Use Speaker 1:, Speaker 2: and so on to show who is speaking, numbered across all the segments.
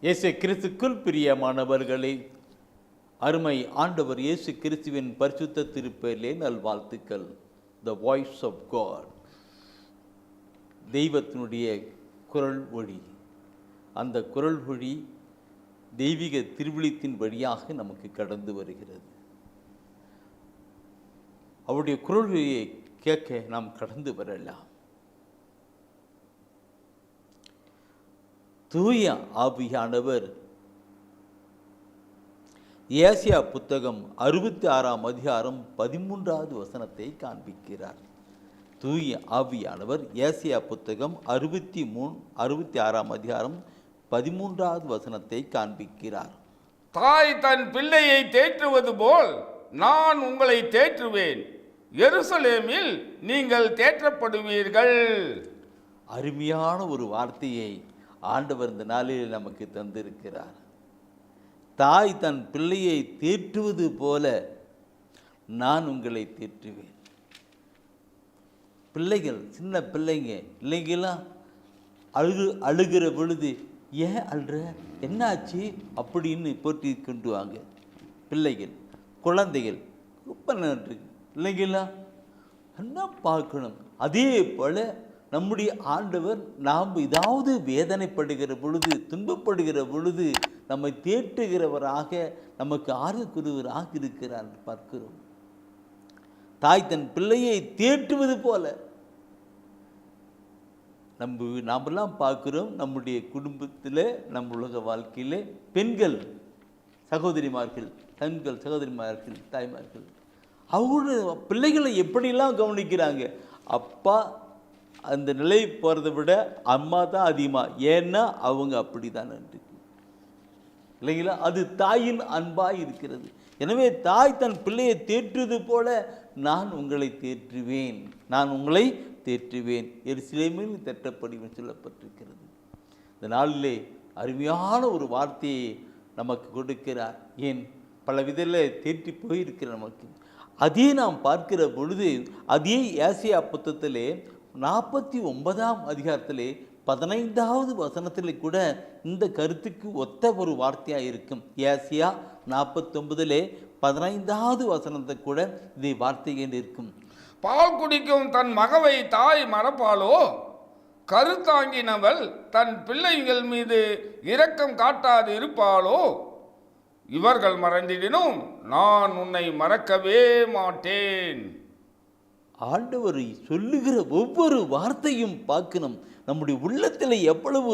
Speaker 1: இயேசு கிறிஸ்துக்குள் பிரியமானவர்களே, அருமை ஆண்டவர் இயேசு கிறிஸ்துவின் பரிசுத்த திருப்பெயரிலே நல்வாழ்த்துக்கள். த வாய்ஸ் ஆஃப் காட், தெய்வத்தினுடைய குரல் ஒளி. அந்த குரல் ஒளி தெய்வீக திருவிழித்தின் வழியாக நமக்கு கடந்து வருகிறது. அவருடைய குரல் ஒளியை கேட்க நாம் கடந்து வரலாம். தூய ஆவியானவர் ஏசியா புத்தகம் 66ஆம் அதிகாரம் 13வது வசனத்தை காண்பிக்கிறார். தூய ஆவியானவர் ஏசியா புத்தகம் 66ஆம் அதிகாரம் 13வது வசனத்தை காண்பிக்கிறார்.
Speaker 2: தாய் தன் பிள்ளையை தேற்றுவது போல் நான் உங்களை தேற்றுவேன், எருசலேமில் நீங்கள் தேற்றப்படுவீர்கள்.
Speaker 1: அருமையான ஒரு வார்த்தையை ஆண்டவர் இந்த நாளில் நமக்கு தந்திருக்கிறார். தாய் தன் பிள்ளையை தேற்றுவது போல நான் உங்களை தேற்றுவேன். பிள்ளைகள், சின்ன பிள்ளைங்க இல்லைங்கெல்லாம் அழுகிற பொழுது, ஏன் அழுற, என்னாச்சு அப்படின்னு போட்டி கொண்டு வாங்க. பிள்ளைகள், குழந்தைகள் இல்லைங்களா, என்ன பார்க்கணும். அதே போல நம்முடைய ஆண்டவர் நாம் ஏதாவது வேதனைப்படுகிற பொழுது, துன்பப்படுகிற பொழுது நம்மை தேற்றுகிறவராக, நமக்கு ஆறுதல் கூறுவராக இருக்கிறார் பார்க்கிறோம். தாய் தன் பிள்ளையை தேற்றுவது போல நாமெல்லாம் பார்க்கிறோம். நம்முடைய குடும்பத்தில், நம் உலக வாழ்க்கையில் பெண்கள் சகோதரிமார்கள், பெண்கள் சகோதரிமார்கள், தாய்மார்கள் அவங்களுடைய பிள்ளைகளை எப்படிலாம் கவனிக்கிறாங்க. அப்பா அந்த நிலை போகிறத விட அம்மா தான் அதிகமாக, ஏன்னா அவங்க அப்படி தான் இல்லைங்களா. அது தாயின் அன்பாக இருக்கிறது. எனவே தாய் தன் பிள்ளையை தேற்றுவது போல நான் உங்களை தேற்றுவேன், நான் உங்களை தேற்றுவேன், எருசலேமில் தேற்றப்படுவேன் சொல்லப்பட்டிருக்கிறது. இந்த நாளிலே அருமையான ஒரு வார்த்தையை நமக்கு கொடுக்கிறார். ஏன் பல விதத்தில் தேற்றி போயிருக்கிற நமக்கு அதே நாம் பார்க்கிற பொழுது, அதே ஏசியா புத்தகத்திலே 49ஆம் அதிகாரத்திலே 15வது வசனத்திலே கூட இந்த கருத்துக்கு ஒத்த ஒரு வார்த்தையாக இருக்கும். ஏசியா 49 15வது வசனத்தை கூட இதை வார்த்தைகள் இருக்கும்.
Speaker 2: பால் குடிக்கும் தன் மகவை தாய் மறப்பாளோ, கருத்தாங்கினவள் தன் பிள்ளைகள் மீது இரக்கம் காட்டாது இருப்பாளோ, இவர்கள் மறந்திடினும் நான் உன்னை மறக்கவே மாட்டேன்.
Speaker 1: ஆண்டவர் சொல்லுகிற ஒவ்வொரு வார்த்தையும் பார்க்கணும். நம்முடைய உள்ளத்தில் எவ்வளவு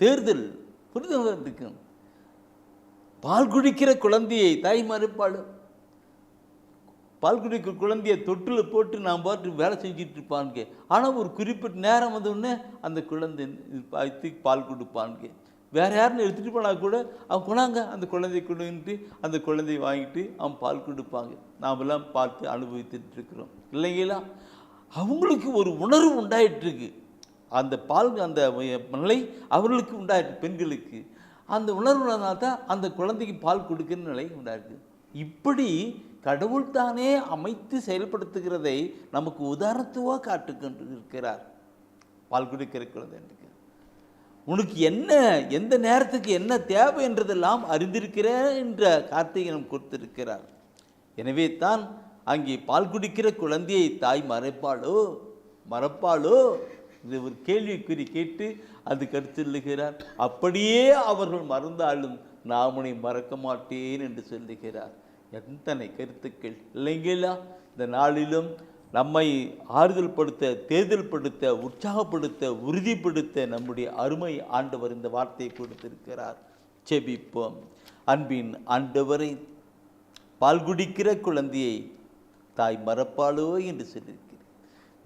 Speaker 1: தேர்தல் புரிதல் இருக்கும். பால் குடிக்கிற குழந்தையை தாய் மறுப்பாளும். பால் குடிக்கிற குழந்தைய தொட்டில் போட்டு நாம் பாட்டு வேலை செஞ்சுட்டு இருப்பாங்க. ஆனால் ஒரு குறிப்பிட்ட நேரம் வந்தோடனே அந்த குழந்தை பால் கொடுப்பாங்க. வேறு யாருன்னு எடுத்துகிட்டு போனால் கூட அவன் கொண்டாங்க, அந்த குழந்தைய கொண்டுட்டு அந்த குழந்தைய வாங்கிட்டு அவன் பால் கொடுப்பாங்க. நாமெல்லாம் பார்த்து அனுபவித்துட்டு இருக்கிறோம் இல்லைங்களா. அவங்களுக்கு ஒரு உணர்வு உண்டாயிட்டுருக்கு. அந்த பால், அந்த நிலை அவர்களுக்கு உண்டாயிட்டு, பெண்களுக்கு அந்த உணர்வுனால தான் அந்த குழந்தைக்கு பால் கொடுக்கிற நிலை உண்டாயிருக்கு. இப்படி கடவுள் தானே அமைத்து செயல்படுத்துகிறதை நமக்கு உதாரணத்துவாக காட்டுக்கொண்டு இருக்கிறார். பால் குடிக்கிற குழந்தை உனக்கு என்ன, எந்த நேரத்துக்கு என்ன தேவை என்றதெல்லாம் அறிந்திருக்கிறேன் என்ற கார்த்திகை நாம் கொடுத்திருக்கிறார். எனவே தான் அங்கே பால் குடிக்கிற குழந்தையை தாய் மறப்பாளோ இது ஒரு கேள்விக்குறி கேட்டு அதுக்கு அடுத்து சொல்லுகிறார், அப்படியே அவர்கள் மறந்தாலும் நான் உன்னை மறக்க மாட்டேன் என்று சொல்லுகிறார். எத்தனை கருத்துக்கள் இல்லைங்களா. இந்த நாளிலும் நம்மை ஆறுதல் படுத்த, தேர்தல் படுத்த, உற்சாகப்படுத்த, உறுதிப்படுத்த நம்முடைய அருமை ஆண்டவர் இந்த வார்த்தையை கொடுத்திருக்கிறார். செபிப்போம். அன்பின் ஆண்டவரை, பால் குடிக்கிற குழந்தையை தாய் மறப்பாளோ என்று சொல்லியிருக்கிறேன்.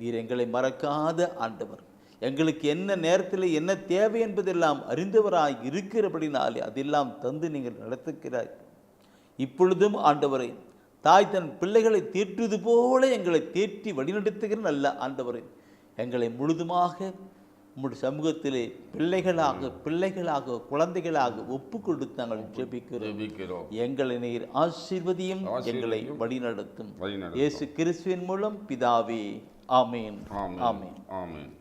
Speaker 1: நீர் எங்களை மறக்காத ஆண்டவர். எங்களுக்கு என்ன நேரத்தில் என்ன தேவை என்பதெல்லாம் அறிந்தவராய் இருக்கிறபடினாலே அதெல்லாம் தந்து நீங்கள் நடத்துகிறாய். இப்பொழுதும் ஆண்டவரை, தாய் தன் பிள்ளைகளை தேற்றுவது போல எங்களை தேற்றி வழிநடத்துகிற நல்ல ஆண்டவரை, எங்களை முழுதுமாக உம்முடைய சமூகத்திலே பிள்ளைகளாக குழந்தைகளாக ஒப்பு கொடுத்து நாங்கள் ஜெபிக்கிறோம். எங்களை நீர் ஆசீர்வதியும், எங்களை வழிநடத்தும். இயேசு கிறிஸ்துவின் மூலம் பிதாவே, ஆமேன், ஆமேன், ஆமேன்.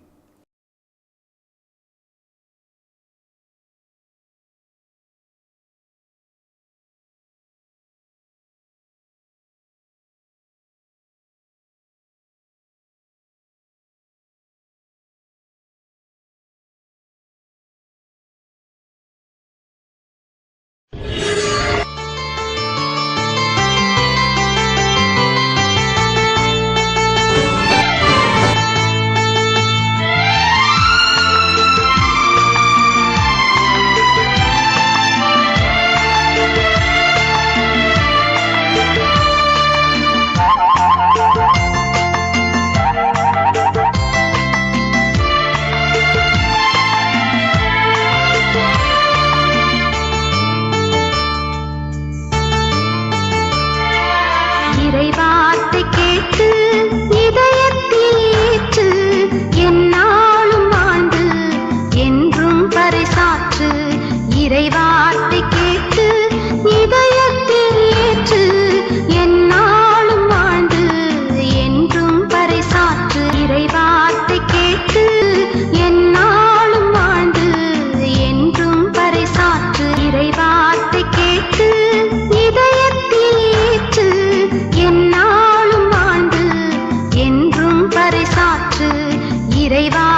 Speaker 3: இறைவா